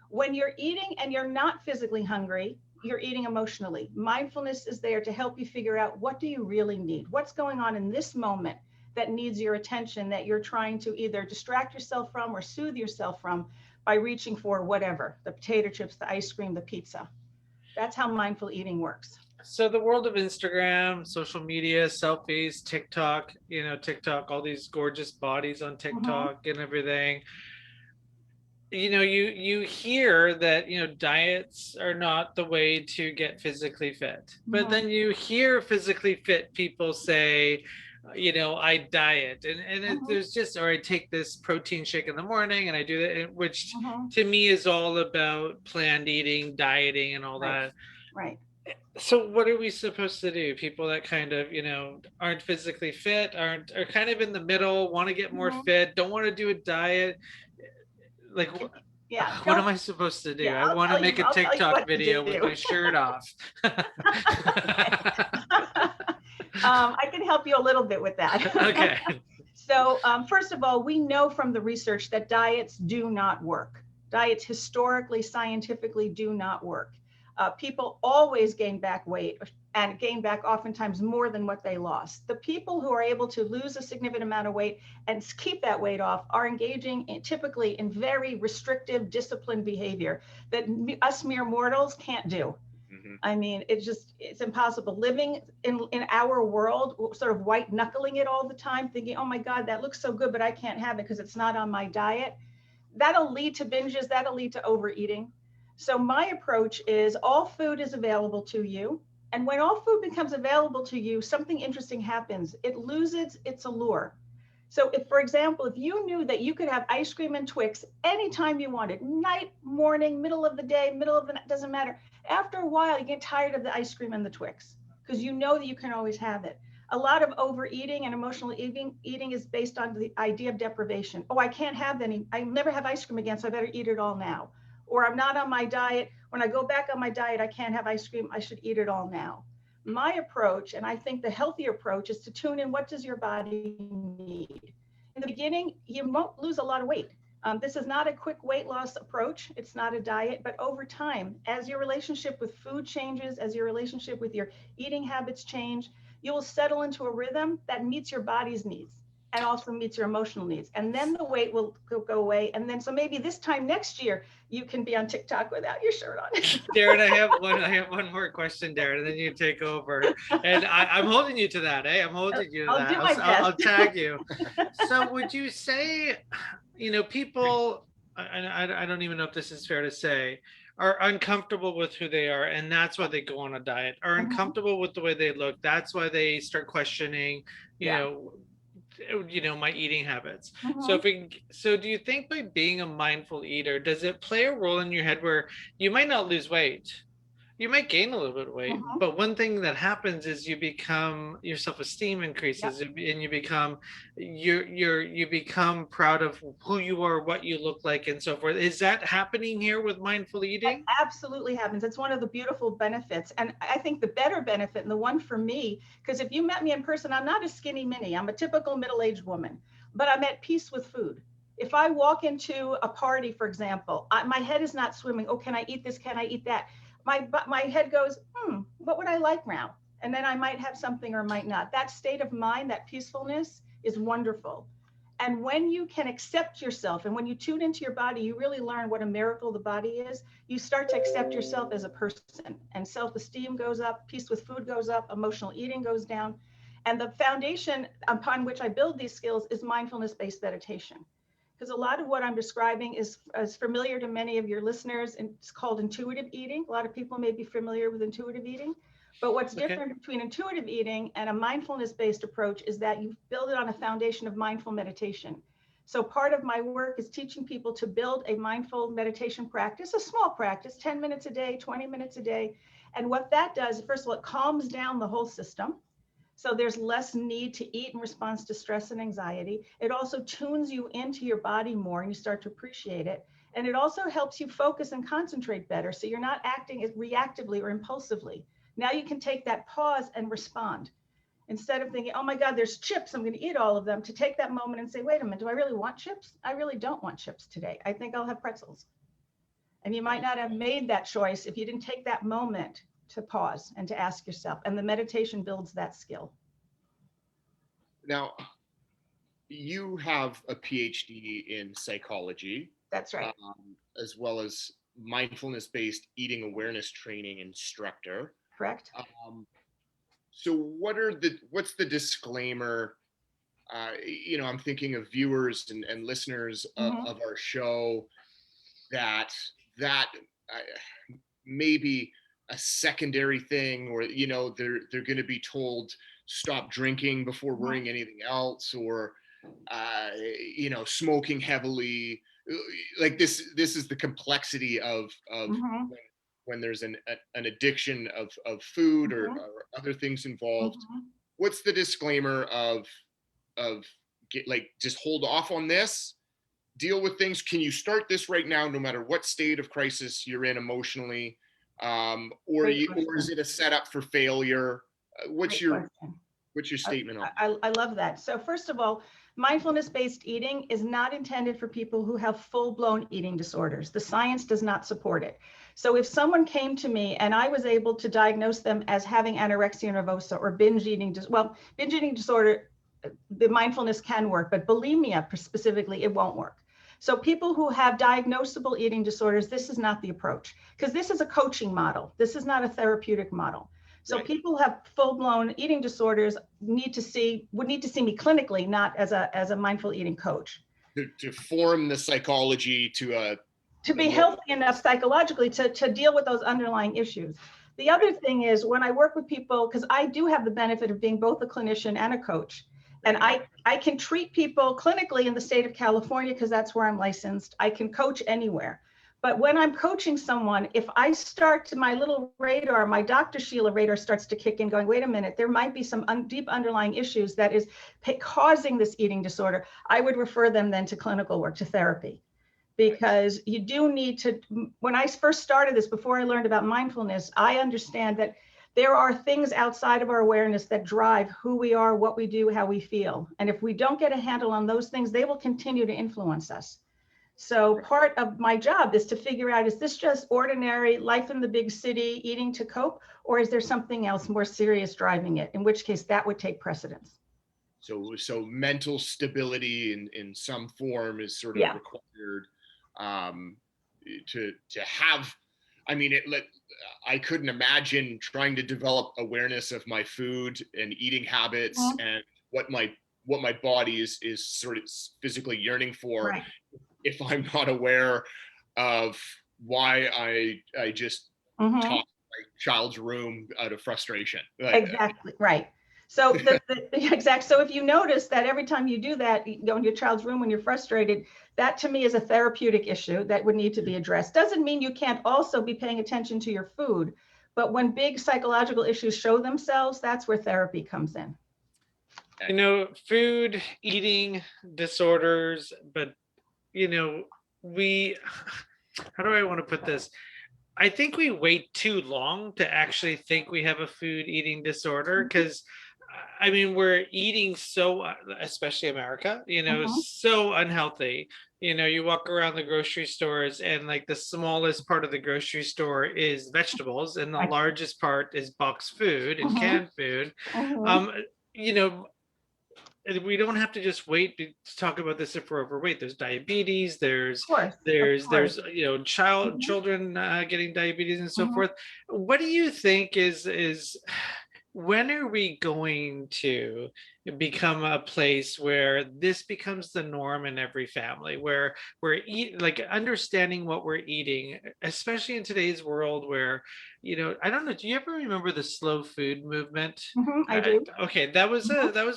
F: When you're eating and you're not physically hungry, you're eating emotionally. Mindfulness is there to help you figure out, what do you really need? What's going on in this moment that needs your attention, that you're trying to either distract yourself from or soothe yourself from by reaching for whatever, the potato chips, the ice cream, the pizza. That's how mindful eating works.
C: So the world of Instagram, social media, selfies, TikTok, TikTok, all these gorgeous bodies on TikTok and everything. You hear that, diets are not the way to get physically fit. But then you hear physically fit people say, I diet there's just, or I take this protein shake in the morning and I do that, which to me is all about planned eating, dieting and all that.
F: Right.
C: So what are we supposed to do? People that kind of, aren't physically fit, are kind of in the middle, want to get more fit, don't want to do a diet. Like, what am I supposed to do?
F: Yeah,
C: I want to make a TikTok video with my shirt off.
F: I can help you a little bit with that.
C: Okay.
F: So first of all, we know from the research that diets do not work. Diets historically, scientifically do not work. People always gain back weight and gain back oftentimes more than what they lost. The people who are able to lose a significant amount of weight and keep that weight off are engaging typically in very restrictive, disciplined behavior that us mere mortals can't do. I mean, it's impossible. Living in our world, sort of white knuckling it all the time, thinking, oh my God, that looks so good, but I can't have it because it's not on my diet. That'll lead to binges, that'll lead to overeating. So my approach is all food is available to you. And when all food becomes available to you, something interesting happens. It loses its allure. So if, for example, if you knew that you could have ice cream and Twix anytime you wanted, night, morning, middle of the day, middle of the night, doesn't matter. After a while, you get tired of the ice cream and the Twix because you know that you can always have it. A lot of overeating and emotional eating is based on the idea of deprivation. Oh, I can't have any, I never have ice cream again, so I better eat it all now. Or I'm not on my diet. When I go back on my diet, I can't have ice cream. I should eat it all now. My approach, and I think the healthier approach, is to tune in, what does your body need? In the beginning, you won't lose a lot of weight. This is not a quick weight loss approach. It's not a diet, but over time, as your relationship with food changes, as your relationship with your eating habits change, you will settle into a rhythm that meets your body's needs and also meets your emotional needs. And then the weight will go away. And then, so maybe this time next year, you can be on TikTok without your shirt on.
C: Darren, I have one more question, Darren, and then you take over. And I'm holding you to that, eh? I'm holding you to
F: I'll
C: that.
F: do my best.
C: I'll tag you. So would you say, people, I don't even know if this is fair to say, are uncomfortable with who they are, and that's why they go on a diet, are uncomfortable with the way they look. That's why they start questioning, my eating habits. So do you think by being a mindful eater, does it play a role in your head where you might not lose weight, you might gain a little bit of weight, but one thing that happens is your self-esteem increases, and you become proud of who you are, what you look like, and so forth. Is that happening here with mindful eating?
F: It absolutely happens. It's one of the beautiful benefits. And I think the better benefit, and the one for me, because if you met me in person, I'm not a skinny mini. I'm a typical middle-aged woman, but I'm at peace with food. If I walk into a party, for example, my head is not swimming. Oh, can I eat this? Can I eat that? My head goes, what would I like now? And then I might have something or might not. That state of mind, that peacefulness is wonderful. And when you can accept yourself, and when you tune into your body, you really learn what a miracle the body is. You start to accept yourself as a person, and self-esteem goes up, peace with food goes up, emotional eating goes down. And the foundation upon which I build these skills is mindfulness-based meditation. Because a lot of what I'm describing is familiar to many of your listeners, and it's called intuitive eating. A lot of people may be familiar with intuitive eating, but what's different between intuitive eating and a mindfulness-based approach is that you build it on a foundation of mindful meditation. So part of my work is teaching people to build a mindful meditation practice, a small practice, 10 minutes a day, 20 minutes a day. And what that does, first of all, it calms down the whole system. So there's less need to eat in response to stress and anxiety. It also tunes you into your body more and you start to appreciate it. And it also helps you focus and concentrate better. So you're not acting reactively or impulsively. Now you can take that pause and respond. Instead of thinking, oh my God, there's chips, I'm going to eat all of them, to take that moment and say, wait a minute, do I really want chips? I really don't want chips today. I think I'll have pretzels. And you might not have made that choice if you didn't take that moment to pause and to ask yourself. And the meditation builds that skill.
D: Now, you have a PhD in psychology.
F: That's right.
D: As well as mindfulness-based eating awareness training instructor.
F: Correct.
D: So what's the disclaimer? I'm thinking of viewers and listeners of our show that maybe a secondary thing, or they're going to be told stop drinking before worrying anything else, or smoking heavily. Like this is the complexity of when there's an addiction of food or other things involved. What's the disclaimer of just hold off on this, deal with things? Can you start this right now, no matter what state of crisis you're in emotionally, or is it a setup for failure? What's your statement on that?
F: I love that. So first of all, mindfulness-based eating is not intended for people who have full-blown eating disorders. The science does not support it. So if someone came to me and I was able to diagnose them as having anorexia nervosa or binge eating disorder, the mindfulness can work, but bulimia specifically, it won't work. So people who have diagnosable eating disorders, this is not the approach, because this is a coaching model. This is not a therapeutic model. So people who have full-blown eating disorders would need to see me clinically, not as a mindful eating coach.
D: To form the psychology to
F: be healthy enough psychologically to deal with those underlying issues. The other thing is, when I work with people, because I do have the benefit of being both a clinician and a coach, and I can treat people clinically in the state of California because that's where I'm licensed. I can coach anywhere. But when I'm coaching someone, if I start to my little radar, my Dr. Sheila radar starts to kick in going, wait a minute, there might be some deep underlying issues that is causing this eating disorder, I would refer them then to clinical work, to therapy. Because you do need to, when I first started this, before I learned about mindfulness, I understand that there are things outside of our awareness that drive who we are, what we do, how we feel. And if we don't get a handle on those things, they will continue to influence us. So part of my job is to figure out, is this just ordinary life in the big city, eating to cope, or is there something else more serious driving it? In which case that would take precedence.
D: So mental stability in some form is sort of required to have. I mean, I couldn't imagine trying to develop awareness of my food and eating habits and what my body is sort of physically yearning for, if I'm not aware of why I just talk my child's room out of frustration.
F: Exactly, right. So so if you notice that every time you do that, you go in your child's room when you're frustrated, that to me is a therapeutic issue that would need to be addressed. Doesn't mean you can't also be paying attention to your food, but when big psychological issues show themselves, that's where therapy comes in.
C: Food, eating disorders, but how do I want to put this? I think we wait too long to actually think we have a food eating disorder, because we're eating so, especially America, so unhealthy. You walk around the grocery stores and like the smallest part of the grocery store is vegetables and the largest part is boxed food and canned food. We don't have to just wait to talk about this if we're overweight. There's diabetes, there's children getting diabetes and so forth. What do you think is when are we going to become a place where this becomes the norm in every family, where we're understanding what we're eating, especially in today's world where, I don't know, do you ever remember the slow food movement?
F: I do.
C: Okay, that was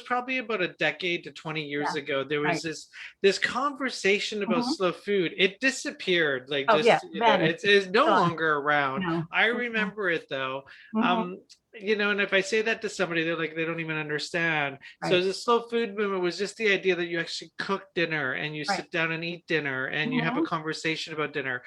C: probably about a decade to 20 years ago. There was this conversation about slow food. It disappeared, it's no longer around. No. I remember it though. and if I say that to somebody, they're like, they don't even understand.
F: Right.
C: So the slow food movement was just the idea that you actually cook dinner and you
F: Right.
C: sit down and eat dinner and you have a conversation about dinner.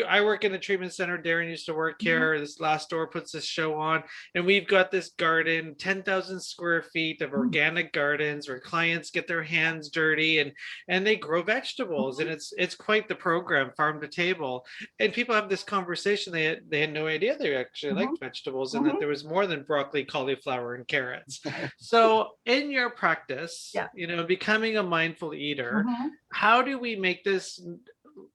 C: I work in a treatment center. Darren used to work here. This last door puts this show on, and we've got this garden, 10,000 square feet of organic gardens where clients get their hands dirty and they grow vegetables, and it's quite the program, farm to table. And people have this conversation. They had no idea they actually liked vegetables and that there was more than broccoli, cauliflower, and carrots. So in your practice, becoming a mindful eater, how do we make this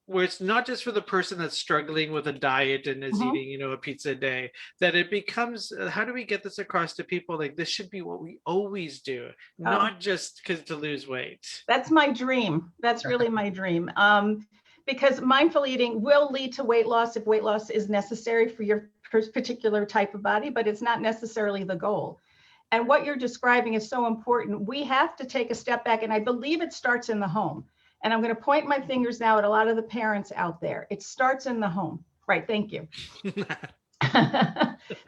C: where it's not just for the person that's struggling with a diet and is eating, a pizza a day, that it becomes, how do we get this across to people? Like, this should be what we always do, not just because to lose weight.
F: That's my dream. That's really my dream. Because mindful eating will lead to weight loss if weight loss is necessary for your particular type of body, but it's not necessarily the goal. And what you're describing is so important. We have to take a step back, and I believe it starts in the home. And I'm going to point my fingers now at a lot of the parents out there. It starts in the home. Right, thank you.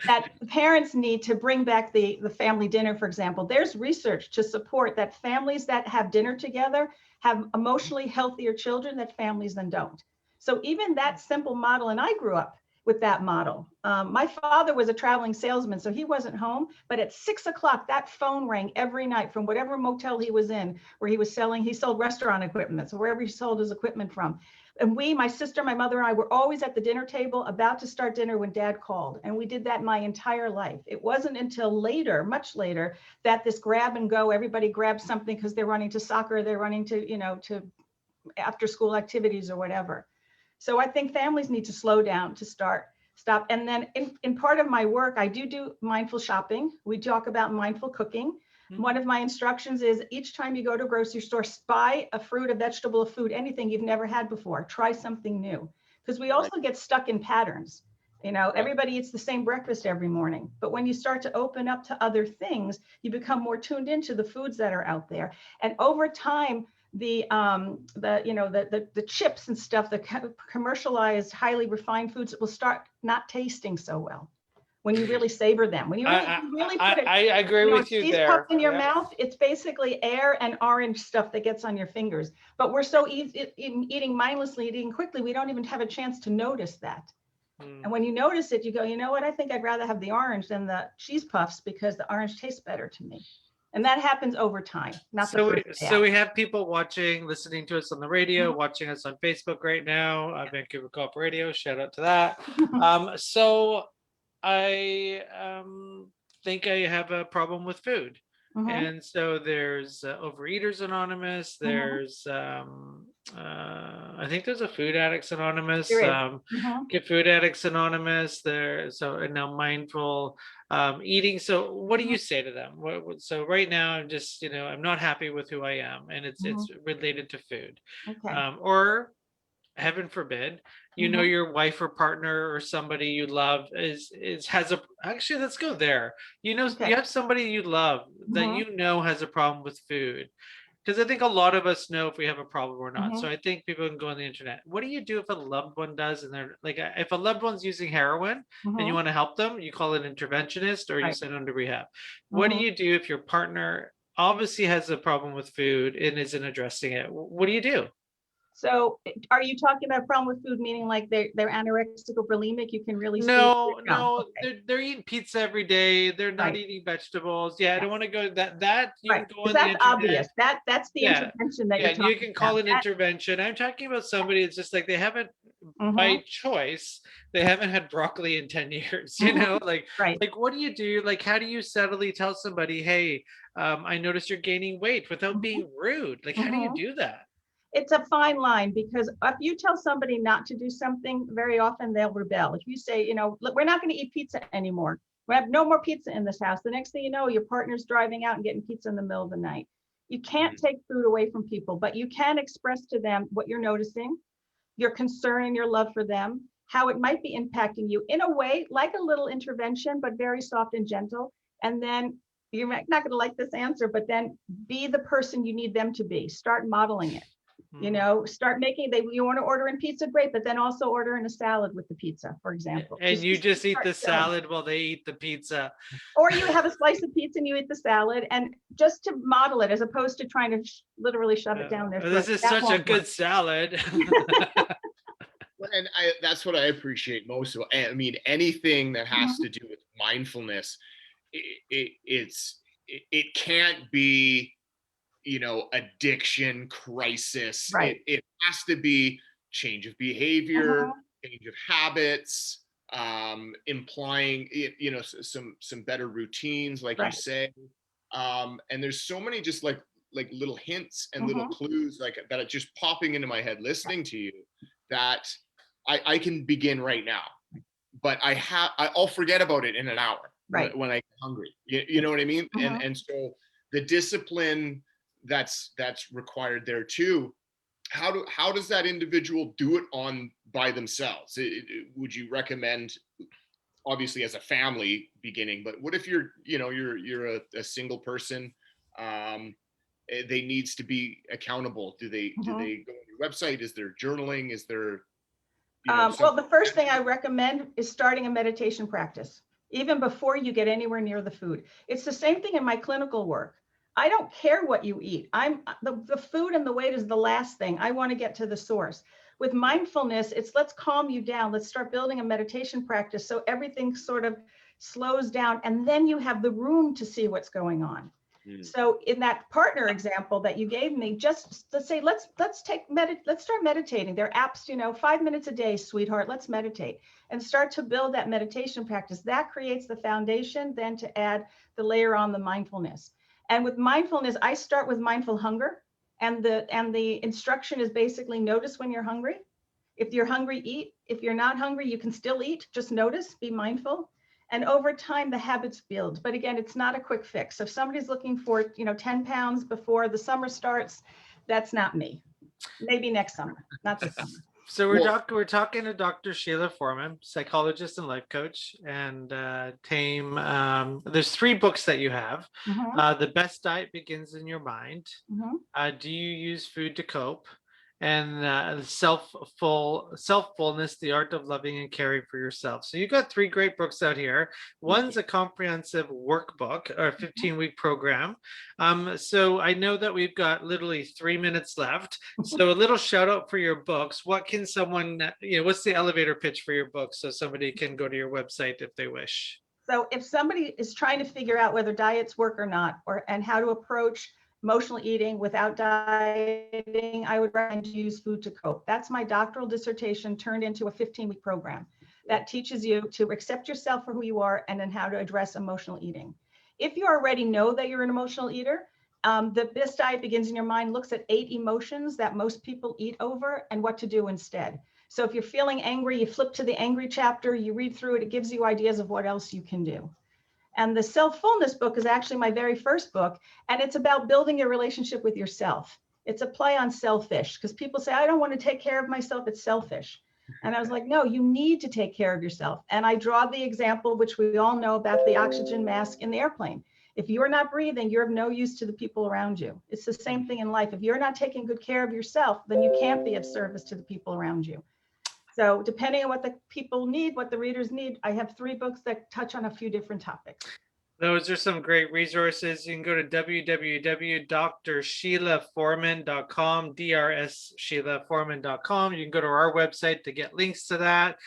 F: That parents need to bring back the family dinner, for example. There's research to support that families that have dinner together have emotionally healthier children than families that don't. So even that simple model, and I grew up with that model. My father was a traveling salesman, so he wasn't home, but at 6 o'clock, that phone rang every night from whatever motel he was in, where he sold restaurant equipment, so wherever he sold his equipment from. And my sister, my mother, and I were always at the dinner table about to start dinner when Dad called. And we did that my entire life. It wasn't until later, much later, that this grab and go, everybody grabs something because they're running to soccer, they're running to, to after school activities or whatever. So I think families need to slow down to stop. And then in part of my work, I do mindful shopping. We talk about mindful cooking. One of my instructions is each time you go to a grocery store, buy a fruit, a vegetable, a food, anything you've never had before. Try something new. Because we also get stuck in patterns. Everybody eats the same breakfast every morning. But when you start to open up to other things, you become more tuned into the foods that are out there. And over time, the chips and stuff, the commercialized, highly refined foods will start not tasting so well when you really savor them. When you really put it,
C: I agree with you there.
F: Puff in your mouth, it's basically air and orange stuff that gets on your fingers. But we're so eating mindlessly, eating quickly, we don't even have a chance to notice that. And when you notice it, you go, you know what? I think I'd rather have the orange than the cheese puffs because the orange tastes better to me. And that happens over time.
C: So we have people watching, listening to us on the radio, watching us on Facebook right now, Vancouver Co-op Radio, shout out to that. So I think I have a problem with food. And so there's Overeaters Anonymous, there's I think there's a Food Addicts Anonymous, Get Food Addicts Anonymous, and now Mindful Eating. So what do you say to them? So right now I'm just, I'm not happy with who I am, and it's related to food. Or heaven forbid, your wife or partner or somebody you love actually, let's go there. You have somebody you love that has a problem with food. Because I think a lot of us know if we have a problem or not. So I think people can go on the internet. What do you do if a loved one does, and they're like, if a loved one's using heroin and you want to help them, you call an interventionist or you send them to rehab. What do you do if your partner obviously has a problem with food and isn't addressing it? What do you do?
F: So are you talking about a problem with food, meaning like they're anorexic or bulimic? You can really
C: no, they're eating pizza every day. They're not eating vegetables. I don't want to go that you can go on the internet.
F: Obvious. That's the intervention that you're talking about.
C: You can call it intervention. I'm talking about somebody that's just like they haven't by choice, they haven't had broccoli in 10 years, like what do you do? Like, how do you subtly tell somebody, hey, I noticed you're gaining weight without being rude? Like, how do you do that?
F: It's a fine line, because if you tell somebody not to do something, very often they'll rebel. If you say, look, we're not going to eat pizza anymore. We have no more pizza in this house. The next thing you know, your partner's driving out and getting pizza in the middle of the night. You can't take food away from people, but you can express to them what you're noticing, your concern and your love for them, how it might be impacting you in a way like a little intervention, but very soft and gentle. And then you're not going to like this answer, but then be the person you need them to be. Start modeling it. You know, start making, you want to order in pizza, great, but then also order in a salad with the pizza, for example.
C: And you just eat
F: start
C: the
F: showing.
C: salad while they eat the pizza.
F: Or you have a slice of pizza and you eat the salad, and just to model it as opposed to trying to literally shove it down their throat.
C: This is such a good salad.
D: And that's what I appreciate most of all. I mean, anything that has to do with mindfulness, it can't be, you know, addiction, crisis.
F: Right.
D: It has to be change of behavior, change of habits, implying, you know, some better routines, like you say. And there's so many just like little hints and little clues like that are just popping into my head listening to you, that I can begin right now, but I'll forget about it in an hour when I get hungry. You know what I mean? And so the discipline that's required there too. How does that individual do it by themselves? Would you recommend, obviously as a family beginning, but what if you're a single person? They needs to be accountable. Do they go on your website? Is there journaling? Is there
F: well, the first thing I recommend is starting a meditation practice, even before you get anywhere near the food. It's the same thing in my clinical work. I don't care what you eat. The food and the weight is the last thing. I want to get to the source. With mindfulness, it's let's calm you down. Let's start building a meditation practice so everything sort of slows down, and then you have the room to see what's going on. So in that partner example that you gave me, just let's say, let's start meditating. There are apps, 5 minutes a day, sweetheart, let's meditate, and start to build that meditation practice. That creates the foundation then to add the layer on the mindfulness. And with mindfulness, I start with mindful hunger, and the instruction is basically notice when you're hungry. If you're hungry, eat. If you're not hungry, you can still eat. Just notice, be mindful. And over time, the habits build. But again, it's not a quick fix. If somebody's looking for, 10 pounds before the summer starts, that's not me. Maybe next summer, not this summer.
C: So we're talking to Dr. Sheila Foreman, psychologist and life coach, and Tame. There's 3 books that you have. The Best Diet Begins in Your Mind. Do you use food to cope? And Self-Fullness, The Art of Loving and Caring for Yourself. So you've got 3 great books out here. One's a comprehensive workbook or a 15-week program. So I know that we've got literally 3 minutes left. So a little shout out for your books. What can someone, what's the elevator pitch for your books so somebody can go to your website if they wish?
F: So if somebody is trying to figure out whether diets work or not, and how to approach emotional eating without dieting, I would recommend you use food to cope. That's my doctoral dissertation turned into a 15-week program that teaches you to accept yourself for who you are and then how to address emotional eating. If you already know that you're an emotional eater, the Best Diet Begins in Your Mind looks at 8 emotions that most people eat over and what to do instead. So if you're feeling angry, you flip to the angry chapter, you read through it, it gives you ideas of what else you can do. And the Self-Fullness book is actually my very first book, and it's about building your relationship with yourself. It's a play on selfish, because people say, I don't want to take care of myself, it's selfish. And I was like, no, you need to take care of yourself. And I draw the example, which we all know, about the oxygen mask in the airplane. If you're not breathing, you're of no use to the people around you. It's the same thing in life. If you're not taking good care of yourself, then you can't be of service to the people around you. So depending on what the people need, what the readers need, I have 3 books that touch on a few different topics.
C: Those are some great resources. You can go to www.drssheilaforeman.com, drssheilaforeman.com. You can go to our website to get links to that.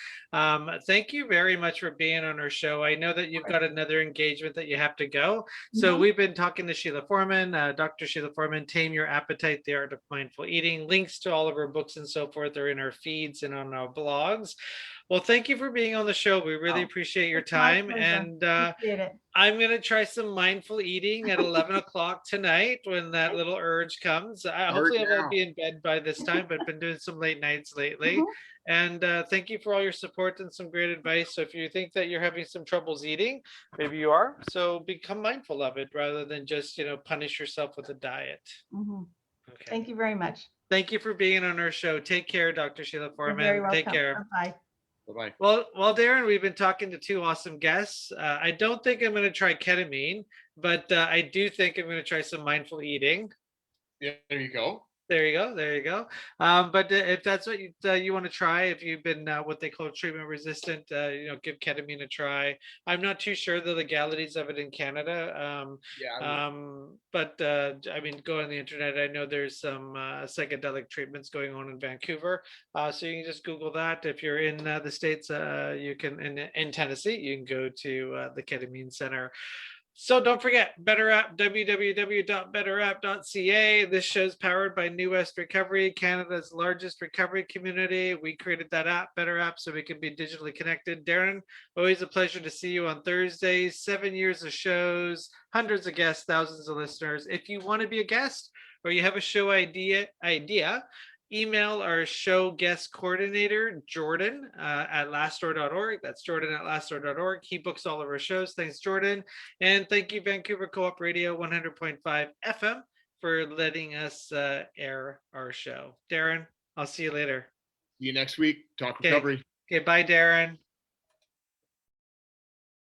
C: Thank you very much for being on our show. I know that you've got another engagement that you have to go. So we've been talking to Sheila Foreman, Dr. Sheila Foreman, Tame Your Appetite, The Art of Mindful Eating. Links to all of our books and so forth are in our feeds and on our blogs. Well, thank you for being on the show. We really appreciate your time. And I'm going to try some mindful eating at 11 o'clock tonight when that little urge comes. Hopefully I won't be in bed by this time, but I've been doing some late nights lately. And thank you for all your support and some great advice. So if you think that you're having some troubles eating, maybe you are, so become mindful of it rather than just, punish yourself with a diet. Okay.
F: Thank you very much.
C: Thank you for being on our show. Take care, Dr. Sheila Foreman.
F: You're very welcome.
C: Take care.
F: Bye-bye.
D: Bye-bye.
C: Well, Darren, we've been talking to 2 awesome guests. I don't think I'm going to try ketamine, but I do think I'm going to try some mindful eating.
D: Yeah, there you go.
C: There you go. There you go. But if that's what you want to try, if you've been what they call treatment resistant, give ketamine a try. I'm not too sure the legalities of it in Canada. But I mean, go on the internet. I know there's some psychedelic treatments going on in Vancouver. So you can just Google that. If you're in the States, you can, in Tennessee, you can go to the Ketamine Centre. So don't forget, Better App, www.betterapp.ca. This show's powered by New West Recovery, Canada's largest recovery community. We created that app, Better App, so we can be digitally connected. Darren, always a pleasure to see you on Thursdays. 7 years of shows, hundreds of guests, thousands of listeners. If you want to be a guest or you have a show idea, email our show guest coordinator, Jordan, at lastdoor.org. That's Jordan at lastdoor.org. He books all of our shows. Thanks, Jordan. And thank you, Vancouver Co-op Radio 100.5 FM, for letting us air our show. Darren, I'll see you later.
D: See you next week. Talk recovery.
C: Okay, bye, Darren.